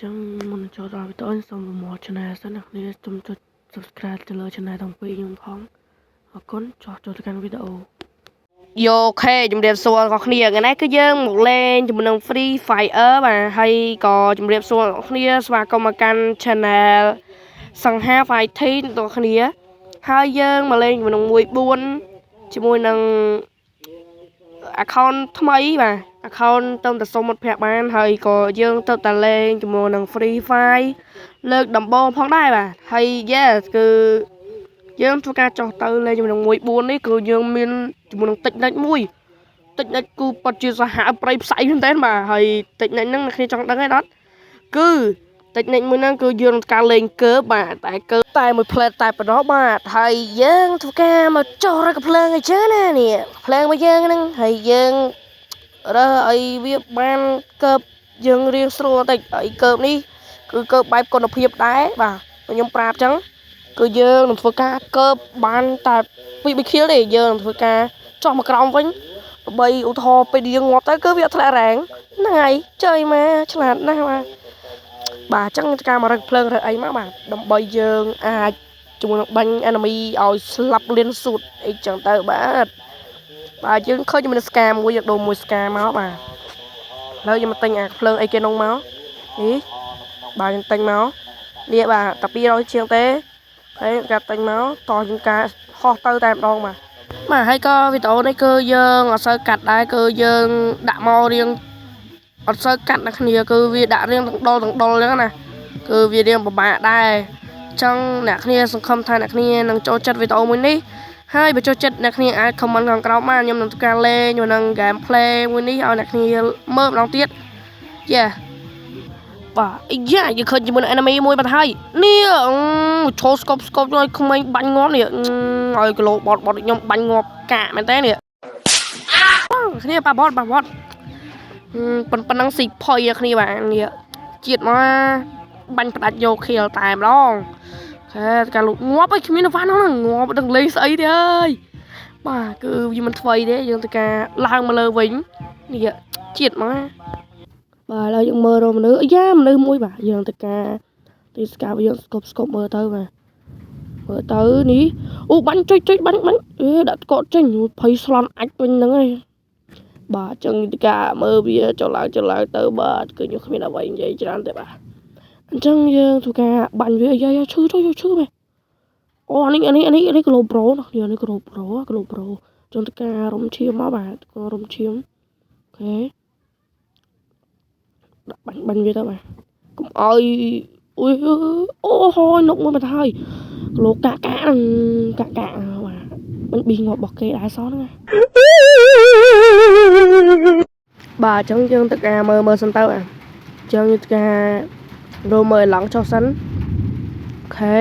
ចឹងមុនចូលដល់វីដេអូសូមប្រមូល channel សិនអ្នកនាងជុំចុច subscribe ទៅលើ channel ទាំងពីរខ្ញុំផងអរគុណចូលទៅកាន់វីដេអូយោខេជំរាបសួរបងប្អូនគ្នាថ្ងៃនេះគឺយើងមកលេងជាមួយនឹង Free Fire បាទហើយក៏ជំរាបសួរបងប្អូនគ្នាស្វាគមន៍មកកាន់ channel សង្ហា Fighting បងប្អូនគ្នាហើយយើងមកលេងជាមួយនឹង14ជាមួយនឹង account ថ្មីបាទ account ទៅតែសុំមិត្តភ័ក្តិបានហើយក៏យើងទៅតែលេងជាមួយនឹង Free Fire លើកដំបូងផងដែរបាទហើយ yes គឺយើងធ្វើការចុះទៅលេងជាមួយនឹង14នេះគឺយើងមានជាមួយនឹងតិចនិចមួយតិចនិចគូប៉ាត់ជាសហប្រៃផ្សៃមែនតើបាទហើយតិចនិចហ្នឹងអ្នកគ្នាចង់ដឹងទេអត់គឺតិចនិចមួយហ្នឹងគឺយើងការលេងកើបបាទតែកើបតែមួយផ្លែតតែប៉ុណ្ណោះបាទហើយយើងធ្វើការមកចុះរកភ្លើងអីចឹងណានេះភ្លើងរបស់យើងហ្នឹងហើយយើងរើសឲ្យវាបានកើបយើងរៀងស្រួលបន្តិចហើយកើបនេះគឺកើបបែបគុណភាពដែរបាទខ្ញុំប្រាប់ចឹងគឺយើងនឹងធ្វើការកើបបានតែ2 kill ទេយើងនឹងធ្វើការចុះមកក្រោមវិញដើម្បីឧទាហរណ៍ពេលយើងងាប់ទៅគឺវាធ្លាក់រ៉ែងហ្នឹងហើយចើយមកឆ្លាតណាស់បាទអញ្ចឹងការមករឹកភ្លើងរើអីមកបាទដើម្បីយើងអាចជាមួយនឹងបាញ់ enemy ឲ្យស្លាប់លៀនស៊ូតអីចឹងទៅបាទយើងឃើញជាមួយនឹង scam មួយយើងដូរមួយ scam មកបាទឥឡូវយើងមកទិញអាភ្លើងអីគេនោះមកនេះបាទយើងទិញមកនេះបាទតែ200ជាងទេហើយការទិញមកតោះយើងការហោះទៅតែម្ដងបាទហើយក៏វីដេអូនេះគឺយើងអត់សូវកាត់ដែរគឺយើងដាក់មករៀងអត់សូវកាត់អ្នកគ្នាគឺវាដាក់រៀងទាំងដុលចឹងណាគឺវារៀងពិបាកដែរអញ្ចឹងអ្នកគ្នាសង្ឃឹមថាអ្នកគ្នានឹងចូលចិត្តវីដេអូមួយនេះហើយបើចូលចិត្តអ្នកគ្នាអាច comment ខាងក្រោមបានខ្ញុំនឹងធ្វើការលេងជាមួយនឹង gameplay មួយនេះឲ្យអ្នកគ្នាមើលម្ដងទៀតបាទអាយ៉ាយើងឃើញជាមួយនឹង enemy មួយបាត់ហើយនេះឈោ scope ឲ្យក្មេងបាញ់ងាប់នេះឲ្យគីឡូបតខ្ញុំបាញ់ងាប់កាកមែនតើនេះគ្នាប៉ះបតប៉ុណ្ណឹងស៊ីផុយគ្នាបាទនេះជាតិមកបាញ់ផ្ដាច់យក kill តែម្ដងការលូតងាប់ឲ្យគ្មានវ៉ាន់ហ្នឹងងាប់ដឹងលេងស្អីទេអើយបាទគឺវាមិនថ្មីទេយើងទៅការឡើងមកលើវិញនេះជាតិមកបាទឥឡូវយើងមើលរមនុស្សអាយ៉ាមនុស្សមួយបាទយើងទៅការទីស្កាបយើងស្គប់មើលទៅបាទមើលទៅនេះអូបាញ់ចុចបាញ់ដាក់កកចេញភ័យស្លន់អាចវិញហ្នឹងឯងបាទអញ្ចឹងទីការមើលវាចុះឡើងទៅបាទគឺខ្ញុំគ្មានអ្វីនិយាយច្រើនទេបាទអញ្ចឹងយើងធ្វើការបាញ់វាអាយ៉ាឈឺមែនអូអានេះក្លូប្រូណានេះក្លូប្រូចង់ទៅការរំឈាមមកបាទរំឈាមអូខេដាក់បាញ់វាទៅបាទកុំឲ្យអូហយនុកមួយបាត់ហើយក្លូកាហ្នឹងកាបាទមិនប៊ីងាប់របស់គេដែរសោះហ្នឹងបាទអញ្ចឹងយើងទៅការមើលសិនទៅអញ្ចឹងយើងទៅការរមើលឡង់ចុះសិនអូខេ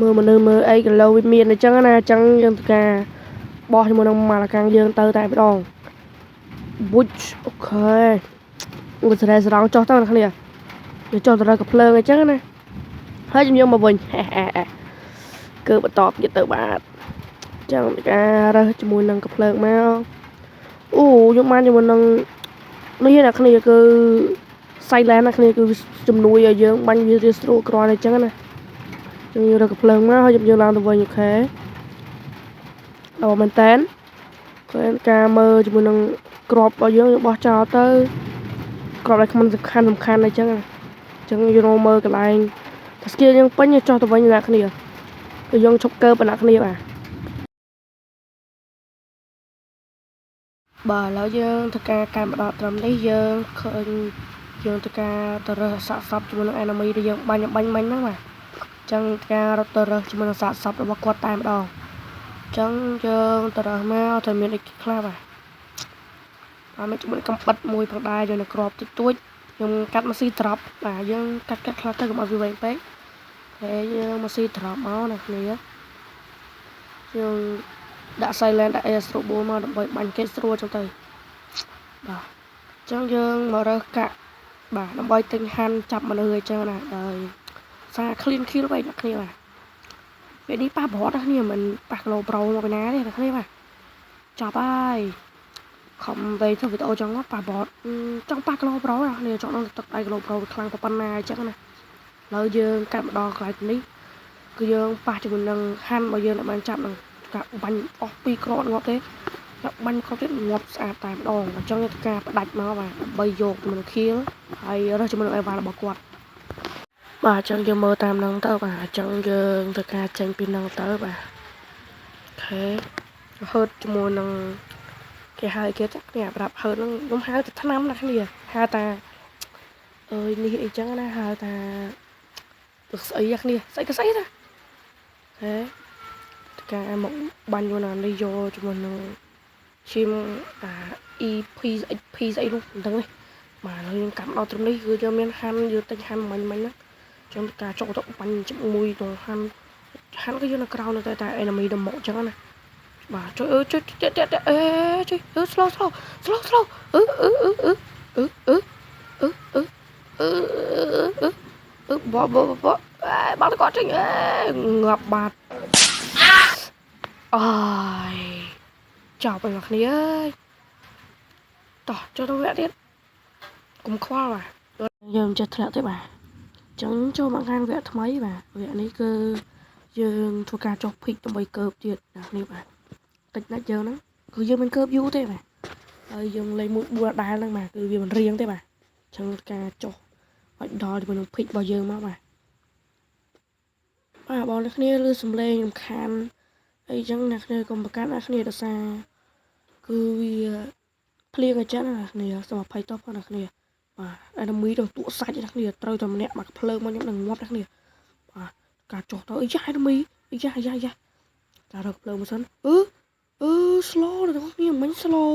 មើលមនុស្សមើលអីគីឡូវាមានអញ្ចឹងណាអញ្ចឹងយើងទៅការបោះជាមួយនឹងម៉ាឡាកាំងយើងទៅតែម្ដងវុចអូខេវាស្រែស្រង់ចុះទៅអ្នកគ្នាវាចុះទៅរកកំភ្លើងអញ្ចឹងណាហើយយើងមកវិញគឺបន្តទៀតទៅបាទអញ្ចឹងការរើសជាមួយនឹងកំភ្លើងមកអូខ្ញុំបានជាមួយនឹងនេះអ្នកគ្នាគឺ silent អ្នកគ្នាគឺជំនួយឲ្យយើងបាញ់វារៀងស្រួលគ្រាន់អញ្ចឹងណាយើងរកកំភ្លើងមកហើយយើងឡើងទៅវិញអូខេដល់មែនតើគឺការមើលជាមួយនឹងក្របរបស់យើងបោះចោលទៅក្របដែលមិនសំខាន់អញ្ចឹងយើងមើលកន្លែងតែ skill យើងពេញចុះទៅវិញអ្នកគ្នាគឺយើងឈប់កើប៉ុណ្ណាគ្នាបាទឥឡូវយើងធ្វើការកាន់បដត្រឹមនេះយើងឃើញយើងធ្វើការទៅរើសសាកសពជាមួយនឹង enemy ដែលយើងបាញ់មិញហ្នឹងបាទអញ្ចឹងការរត់ទៅរើសជាមួយនឹងសាកសពរបស់គាត់តែម្ដងអញ្ចឹងយើងទៅរើសមកតែមានអីខ្លះបាទមានជាមួយកំបិតមួយផងដែរយើងនៅក្របតិចតួចខ្ញុំកាត់មកស៊ីត្រប់បាទយើងកាត់ខ្លះទៅកុំឲ្យវាវែងពេកហើយយើងមកស៊ីត្រប់មកណាគ្នាយើងដាក់ silent ដាក់ air strobo មកដើម្បីបាញ់គេស្រួលចឹងទៅបាទអញ្ចឹងយើងមករើសកាក់បាទដើម្បីទិញហាន់ចាប់មនុស្សអញ្ចឹងណាហើយសារ clean kill វិញអ្នកគ្នាបាទពេលនេះប៉ះប្រត់ណាគ្នាមិនប៉ះគីឡូប្រូមកពីណាទេអ្នកគ្នាបាទចាប់ហើយ ខំទៅធ្វើវីដេអូចឹងប៉ាបតចង់ប៉ះគីឡូប្រូនេះចង់ដល់ទឹកដៃគីឡូប្រូខ្លាំងប៉ុណ្ណាអញ្ចឹងណាឥឡូវយើងកាត់ម្ដងកន្លែងនេះគឺយើងប៉ះជាមួយនឹងហាន់របស់យើងដែលបានចាប់នឹងការបាញ់អស់2គ្រាប់ងាប់ទេបាញ់គ្រាប់ទៀតងាប់ស្អាតតែម្ដងអញ្ចឹងយើងធ្វើការផ្ដាច់មកបាទដើម្បីយកជាមួយនឹងខៀលហើយរើសជាមួយនឹងអីវ៉ារបស់គាត់បាទអញ្ចឹងយើងមើលតាមនឹងទៅបាទអញ្ចឹងយើងធ្វើការចេញពីនឹងទៅបាទអូខេហឺតជាមួយនឹងគេហៅគេចាក់គ្នាប្រាប់ហឺតនឹងខ្ញុំហៅតែឆ្នាំណាគ្នាហៅតាអើយនេះអីចឹងណាហៅតាទឹកស្អីគ្នាស្អីក៏ស្អីតាហេការមកបាញ់យូណានេះយកជាមួយនឹងឈីមEP XP ស្អីនោះមិនដឹងទេបាទហើយយើងកាត់ដល់ត្រឹមនេះគឺយើងមានហាន់យើងតិចហាន់មិញហ្នឹងចឹងការចុកទៅបាញ់ជាមួយទៅហាន់ក៏យកនៅក្រៅនៅតែ enemy ទៅមកចឹងណាបាទជួយជួយជួយ slow បាត់គាត់ចេញងាប់បាត់អើយចប់ហើយអ្នកគ្នាអើយតោះចូលទៅវគ្គទៀតកុំខ្វល់បាទយើងចេះធ្លាក់ទេបាទចឹងចូលមកខាងវគ្គថ្មីបាទវគ្គនេះគឺយើងធ្វើការចុះភិកដើម្បីកើបទៀតអ្នកនេះបាទតិចណាស់យើងហ្នឹងគឺយើងមិនកើបយូរទេបាទហើយយើងលេងមួយ4ដែលហ្នឹងបាទគឺវាមិនរៀងទេបាទចឹងការចុះឲ្យដល់ជាមួយនឹងភិករបស់យើងមកបាទបងអ្នកគ្នាឮសំឡេងរំខានអីចឹងអ្នកគ្នាកុំប្រកាន់អ្នកគ្នាដោយសារគឺវាភ្លៀងអញ្ចឹងអ្នកគ្នាសូមអភ័យទោសផងអ្នកគ្នាបាទអាមីទៅទួសាច់អ្នកគ្នាត្រូវតែម្នាក់មកភ្លើងមកខ្ញុំនឹងងាប់អ្នកគ្នាបាទការចុះទៅអីយ៉ាអាមីយ៉ាការរកភ្លើងមកសិនslow ដល់អ្នកគ្នាមិញ slow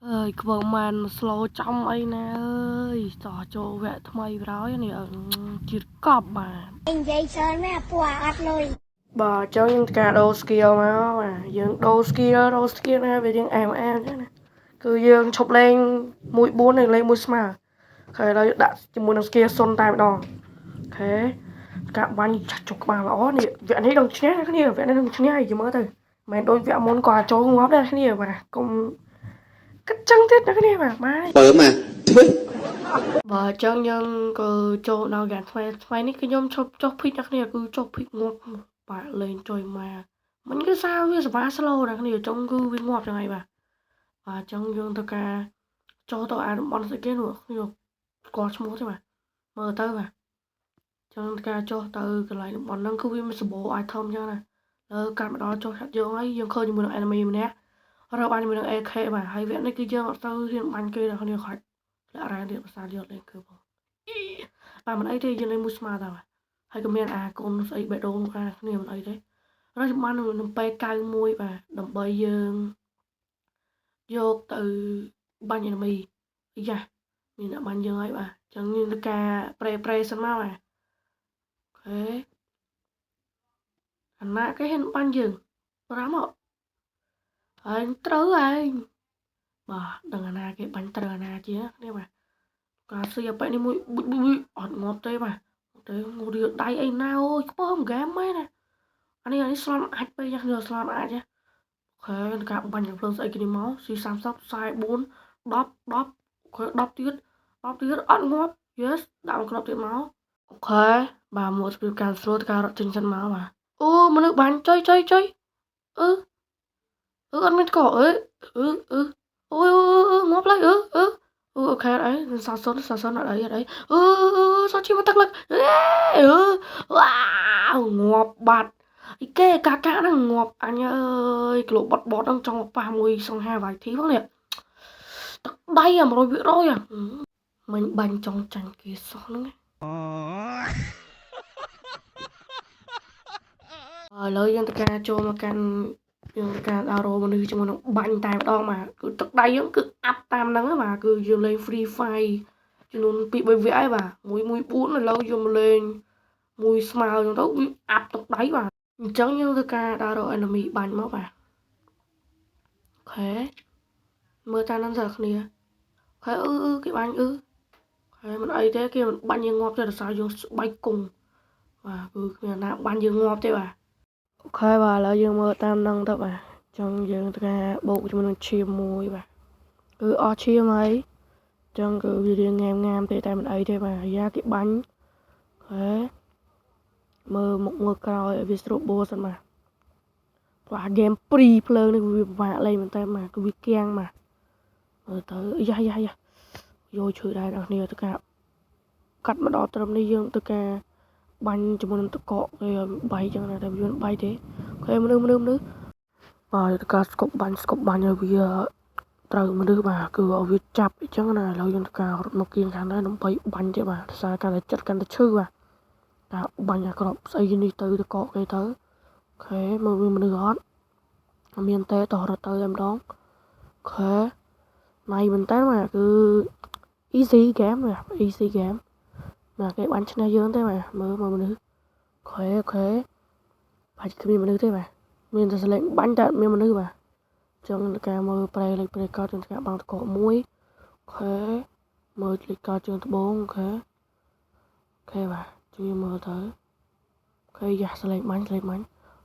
អើយខ្វងម៉ាន slow ចំអីណាអើយតោះចូលវគ្គថ្មីប្រហើយនេះជាតិកប់បាទនិយាយច្រើនមែនពួកអត់លុយបាទចុះយើងការដូរ skill មកបាទយើងដូរ skill ណាវារៀងអែមអញ្ចឹងណាគឺយើងឈប់លេង1-4ហើយលេង1ស្មើហើយឥឡូវដាក់ជាមួយនឹង skill 0តែម្ដងអូខេការបាញ់ចាស់ចុកក្បាលល្អនេះវគ្គនេះដល់ឈ្នះគ្នាវគ្គនេះនឹងឈ្នះឲ្យមើលទៅមិនដូចវគ្គមុនក៏ចូលងាប់ដែរគ្នាបាទកុំគិតចឹងទៀតណាគ្នាបាទបើមកធ្វើបាទអញ្ចឹងយើងក៏ចូលដល់វគ្គថ្មីនេះគឺខ្ញុំឈប់ចុះភិកណាគ្នាគឺចុះភិកងាប់បាទលេងចុយមកមិនគឺសារវាសបា slow ណាគ្នាចុងគឺវាងាប់ចឹងហើយបាទអញ្ចឹងយើងទៅការចូលទៅអាតំបន់ស្អីគេនោះខ្ញុំស្គាល់ឈ្មោះទេបាទមើលទៅបាទចឹងការចុះទៅកន្លែងតំបន់ហ្នឹងគឺវាមានសម្បូរ item ចឹងណាកាត់មកដល់ចុះឆាត់យើងហើយយើងឃើញជាមួយនឹង enemy ម្នាក់រកបានជាមួយនឹង AK បាទហើយវគ្គនេះគឺយើងអត់ទៅរៀនបាញ់គេដល់គ្នាខាច់លាក់រ៉ែទៀតភាសាយកលេងគឺបងបាទមិនអីទេយើងលេងមួយស្មើតើបាទហើយក៏មានអាកូនស្អីបេះដូងគ្នាមិនអីទេរកបាននឹងពេល91បាទដើម្បីយើងយកទៅបាញ់ enemy យ៉ាមានអ្នកបាញ់យើងហើយបាទចឹងយើងទៅការប្រេសិនមកបាទអូខេអាណាគេហ៊ានបាញ់យើងប្រាំមកហើយត្រូវហើយបាទដឹងអាណាគេបាញ់ត្រូវអាណាជានេះបាទការស៊ីអាប៉ែនេះមួយអត់ងាប់ទេបាទទៅងូរៀលដៃអីណាអូយខ្ពស់ហ្គេមមែនណាអានេះស្លន់អាចពេកយ៉ាងស្លន់អាចអូខេការបាញ់ភ្លើងស្អីគេនេះមកស៊ី30 44 10អូខេ10ទៀតអត់ងាប់ yes ដាក់គ្រាប់ទៀតមកអូខេបាទមកស្ពីការស្រួលការរត់ចេញសិនមកបាទអូមនុស្សបាញ់ចុយអត់មានកោអូយងាប់ឡើយអូខេអីសាសុនអត់អីសាជីមកទឹកលឹកវ៉ាវងាប់បាត់អីគេកាហ្នឹងងាប់អញអើយក្លោបតហ្នឹងចង់ប៉ះមួយសង្ហាវាយធីផងនេះទឹកដៃ100%មិញបាញ់ចង់ចាញ់គេសោះហ្នឹងឥឡូវយើងទៅការចូលមកកាន់យើងការដោរ៉ូមនុស្សជាមួយនឹងបាញ់តែម្ដងបាទគឺទឹកដៃយើងគឺអាប់តាមហ្នឹងបាទគឺយើងលេង Free Fire ចំនួន2-3វគ្គហើយបាទ1-4ឥឡូវយើងលេងមួយស្មើចឹងទៅវាអាប់ទឹកដៃបាទអញ្ចឹងយើងទៅការដោរ៉ូ enemy បាញ់មកបាទអូខេមើលតាមហ្នឹងសារគ្នាអូខេគេបាញ់ហើយមិនអីទេគេមិនបាញ់យើងងាប់ទេដោយសារយើងស្បែកគង់បាទគឺគ្មានណាបាញ់យើងងាប់ទេបាទអូខេបាទឥឡូវយើងមើលតាមហ្នឹងទៅបាទអញ្ Chẳng dừng tất cả bộ cho mình chia mùi bà cứ o chia mấy chẳng cứ vì riêng ngam thì tại mình ấy thế mà ra cái bánh thế mơ một mơ cao ở vì sốt bố sẵn mà và game pre player này vì vạ lên mình tay mà cứ vì keng mà rồi tới da vô chửi đại đặc nhiều tất cả cắt mà đó tầm đi dương tất cả bánh cho mình tự cọ rồi bay chẳng là tại vì bay thế ok mình nữa rồi tất cả scope bánh rồi vì trời mình đưa bà cứ ở việt chập chẳng là lâu dân tất cả một kiên kháng đấy nó bay bánh thế bà sao càng là chất càng là chư bà đã bánh nhà cọp xây đi từ tự cọ cái tới ok mình đưa hết miền tây tỏ ra tới em đón ok này mình tới mà cứ easy game mà cái bánh trên dương thế mà mà mình ok phải cái mình thế mà mình sẽ lên bánh đạn mình nữ mà trong cái mơ play cao trên cái bằng cọ muối ok mơ lịch cao trên bốn ok mà chưa mơ tới ok giờ sẽ lên bánh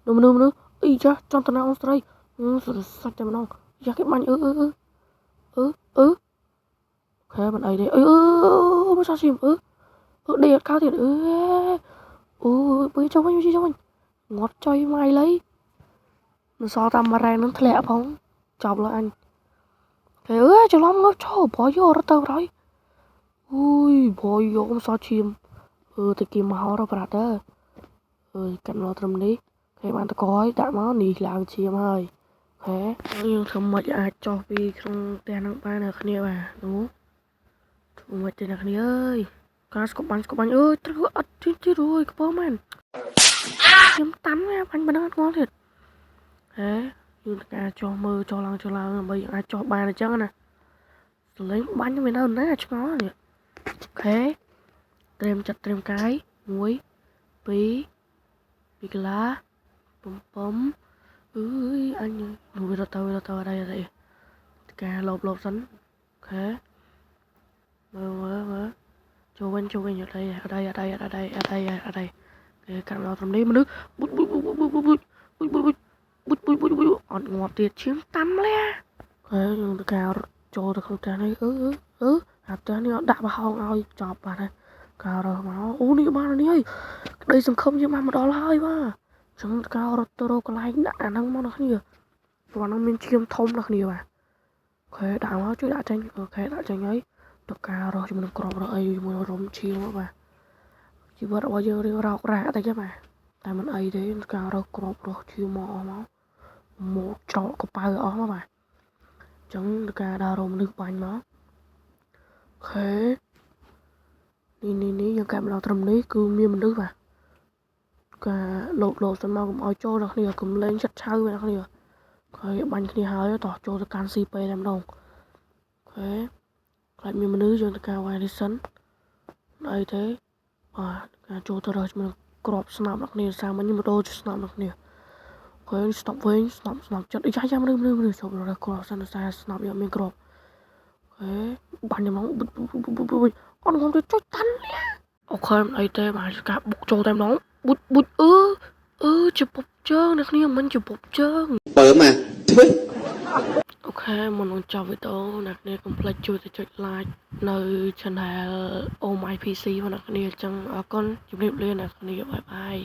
đúng nữa ý cha trong tận nào đây sao cho mình không giờ cái bánh ok mình ấy đây mới sao chìm đi cao thiệt bây cho anh ngọt chơi mai lấy mình so tầm mà ra nó lẹ phong chọc là anh thế cho lắm ngốc cho bỏ vô ra tao rồi ui bỏ vô không so chìm thì kìm máu ra bạt đó cạnh nó tầm đi cái bạn ta coi đã máu nỉ làm chìm hơi thế nhưng không mà ai cho vì không tên năng ba được nè bà đúng không mà tên được nè ơi có bánh ơi tao ớt chứ rồi có man chìm tắm nha bánh bánh ngon thiệt thế nhưng cả cho mơ cho lăng bây giờ ai cho ba này chắc nè lấy bánh cho mình hơn đấy cho nó nhỉ ok trem cái muối bí lá bấm ơi anh nuôi ra tao ở đây cả lộp sắn ok mơ cho quanh ở đây để cạn vào tầm đấy mà nước bút ngọt tiệt chiếm tắm le thế nhưng cao cho được không trả này hạt trả này đã vào hông ơi chọc bà này cao rồi mà đi ba này ơi đây sừng không nhưng mà đó là hơi mà chẳng cao rồi tôi có lại đã năng mong được nhiều và nó mình chiêm thông được nhiều à ok đã máu chứ đã tranh ấy được cao rồi chúng mình còn rồi ấy mình rồng chiêm đó bà chỉ vợ bao giờ đi rau rạ tay chứ mà tại mình ấy thế cao rồi cọp rồi chiêm mò máu một trọ có bao ở mà bà chẳng được cả đào rồng được bánh nó ok ní những cái nào trầm ní cứ miên mình được bà cả lột sân mau cũng oi cho được nè cũng lên chất sao vậy nè cái bánh kia hơi tỏ cho được canxi p làm đồng ok lại miên mình được cho cả vài đi sân đây thế cho tôi rồi mình crop snap được nè sao mà như một đôi snap được nè ok stop với snap chặt ý mình cho rồi crop sân sai snap giờ mình crop ok bánh này móng con không được cho tan ok đây thế mà cả buộc cho tem đó bút chụp bột trơn được nè mình chụp bột trơn bớ mà ok mình còn chào với tớ nè nè complete chui thì chụp like nơi channel Oh My PC và nè chẳng con chụp điệp lên nè bye bye